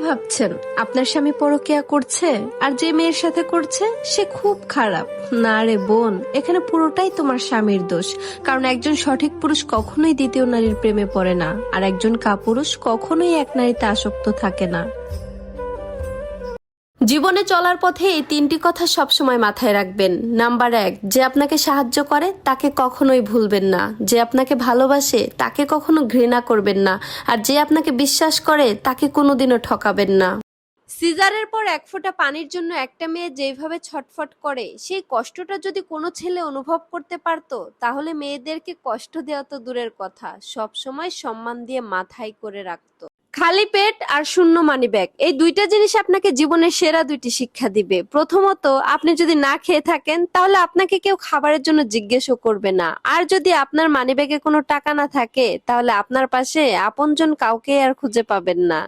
ভাবছেন আপনার স্বামী পরকীয়া করছে আর যে মেয়ের সাথে করছে সে খুব খারাপ? না রে বোন, এখানে পুরোটাই তোমার স্বামীর দোষ। কারণ একজন সঠিক পুরুষ কখনোই দ্বিতীয় নারীর প্রেমে পড়ে না, আর একজন কাপুরুষ কখনোই এক নারীতে আসক্ত থাকে না। জীবনে চলার পথে এই তিনটি কথা সবসময় মাথায় রাখবেন। নাম্বার 1, যে আপনাকে সাহায্য করে তাকে কখনোই ভুলবেন না। যে আপনাকে ভালোবাসে তাকে কখনো ঘৃণা করবেন না। আর যে আপনাকে বিশ্বাস করে তাকে কোনোদিনও ঠকাবেন না। সিজারের পর 1 ফোঁটা পানির জন্য একটা মেয়ে যেভাবে ছটফট করে, সেই কষ্টটা যদি কোনো ছেলে অনুভব করতে পারতো, তাহলে মেয়েদেরকে কষ্ট দেওয়া তো দূরের কথা, সবসময় সম্মান দিয়ে মাথায় করে রাখতো। খালি পেট আর শূন্য মানিব্যাগ, এই দুইটা জিনিস আপনাকে জীবনের সেরা দুইটি শিক্ষা দিবে। প্রথমত, আপনি যদি না খেয়ে থাকেন তাহলে আপনাকে কেউ খাবারের জন্য জিজ্ঞেসও করবে না। আর যদি আপনার মানিব্যাগে কোনো টাকা না থাকে তাহলে আপনার পাশে আপনজন কাউকে আর খুঁজে পাবেন না।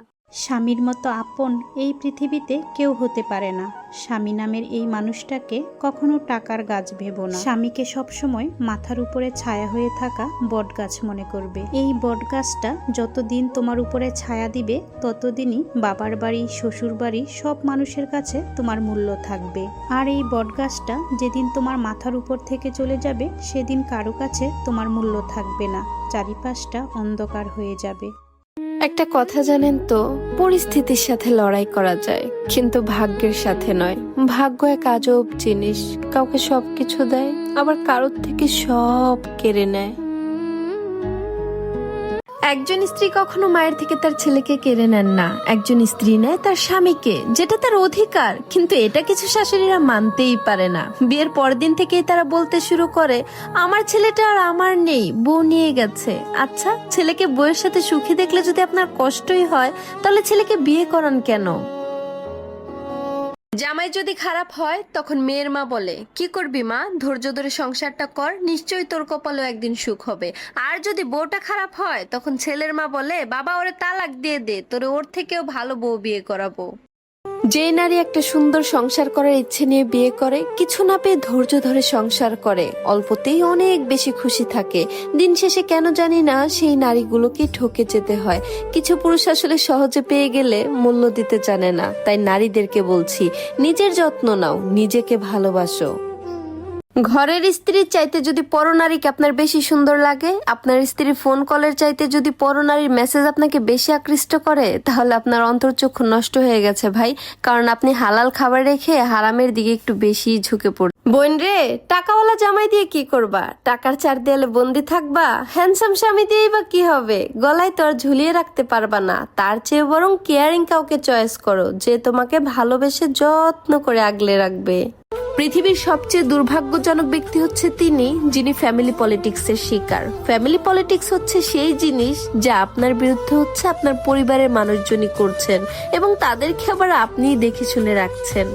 স্বামীর মতো আপন এই পৃথিবীতে কেউ হতে পারে না। স্বামী নামের এই মানুষটাকে কখনো টাকার গাছ ভেবো না। স্বামীকে সবসময় মাথার উপরে ছায়া হয়ে থাকা বটগাছ মনে করবে। এই বটগাছটা যতদিন তোমার উপরে ছায়া দিবে ততদিনই বাবার বাড়ি, শ্বশুর বাড়ি সব মানুষের কাছে তোমার মূল্য থাকবে। আর এই বটগাছটা যেদিন তোমার মাথার উপর থেকে চলে যাবে সেদিন কারো কাছে তোমার মূল্য থাকবে না, চারিপাশটা অন্ধকার হয়ে যাবে। একটা কথা জানেন তো, পরিস্থিতির সাথে লড়াই করা যায় কিন্তু ভাগ্যের সাথে নয়। ভাগ্য এক আজব জিনিস, কাউকে সবকিছু দেয় আবার কারোর থেকে সব কেড়ে নেয়। একজন স্ত্রী কখনো মায়ের থেকে তার ছেলেকে কেড়ে নেন না, একজন স্ত্রী নেয় তার স্বামীকে, যেটা তার অধিকার। কিন্তু এটা কিছু শাশুড়িরা মানতেই পারে না। বিয়ের পরদিন থেকেই তারা বলতে শুরু করে, আমার ছেলেটা আর আমার নেই, বউ নিয়ে গেছে। আচ্ছা, ছেলেকে বউয়ের সাথে সুখী দেখলে যদি আপনার কষ্টই হয় তাহলে ছেলেকে বিয়ে করান কেন? জামাই যদি খারাপ হয় তখন মেয়ের মা বলে, কি করবি মা, ধৈর্য ধরে সংসারটা কর, নিশ্চয়ই তোর কপালেও একদিন সুখ হবে। আর যদি বউটা খারাপ হয় তখন ছেলের মা বলে, বাবা ওরে তালাক দিয়ে দে, তোরে ওর থেকেও ভালো বউ বিয়ে করাবো। যে নারী একটা সুন্দর সংসার করার ইচ্ছে নিয়ে বিয়ে করে, কিছু না পেয়ে ধৈর্য ধরে সংসার করে, অল্পতেই অনেক বেশি খুশি থাকে, দিন শেষে কেন জানি না সেই নারীগুলোকে ঠকে যেতে হয়। কিছু পুরুষ আসলে সহজে পেয়ে গেলে মূল্য দিতে জানে না। তাই নারীদেরকে বলছি, নিজের যত্ন নাও, নিজেকে ভালোবাসো। ঘরের স্ত্রীর চাইতে যদি পরনারীকে আপনার বেশি সুন্দর লাগে, আপনার স্ত্রীর ফোন কলের চাইতে যদি পরনারীর মেসেজ আপনাকে বেশি আকৃষ্ট করে, তাহলে আপনার অন্তর্চক্ষু নষ্ট হয়ে গেছে ভাই। কারণ আপনি হালাল খাবার রেখে হারামের দিকে একটু বেশি ঝুঁকে পড়ছেন। বোন রে, টাকাওয়ালা জামাই দিয়ে কি করবা? টাকার চার দেয়ালে বন্দি থাকবা? হ্যান্ডসাম স্বামী দিয়েই বা কি হবে? গলায় তো আর ঝুলিয়ে রাখতে পারবা না। তার চেয়ে বরং কেয়ারিং কাউকে চয়েস করো, যে তোমাকে ভালোবেসে যত্ন করে আগলে রাখবে। পৃথিবীর সবচেয়ে দুর্ভাগ্যজনক ব্যক্তি হচ্ছে তিনি, যিনি ফ্যামিলি পলিটিক্সের শিকার। ফ্যামিলি পলিটিক্স হচ্ছে সেই জিনিস যা আপনার বিরুদ্ধে হচ্ছে আপনার পরিবারের মানুষজনই করছেন, এবং তাদেরকে আবার আপনিই দেখে শুনে রাখছেন।